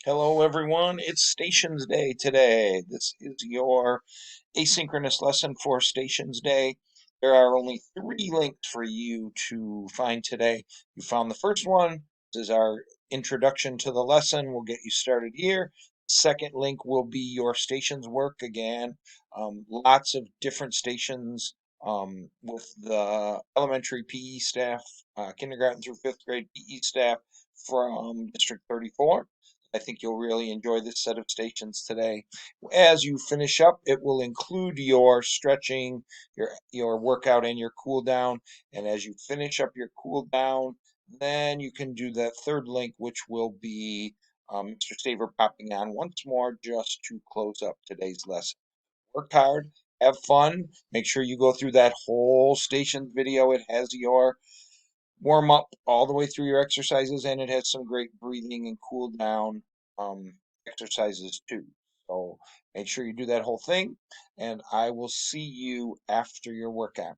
Hello, everyone. It's Stations Day today. This is your asynchronous lesson for Stations Day. There are only three links for you to find today. You found the first one. This is our introduction to the lesson. We'll get you started here. Second link will be your stations work again. Lots of different stations with the elementary PE staff, kindergarten through fifth grade PE staff from District 34. I think you'll really enjoy this set of stations today. As you finish up, it will include your stretching, your workout, and your cool down. And as you finish up your cool down, then you can do that third link, which will be Mr. Saver popping on once more just to close up today's lesson. Work hard, have fun. Make sure you go through that whole station video. It has your warm up all the way through your exercises, and it has some great breathing and cool down exercises too. So make sure you do that whole thing, and I will see you after your workout.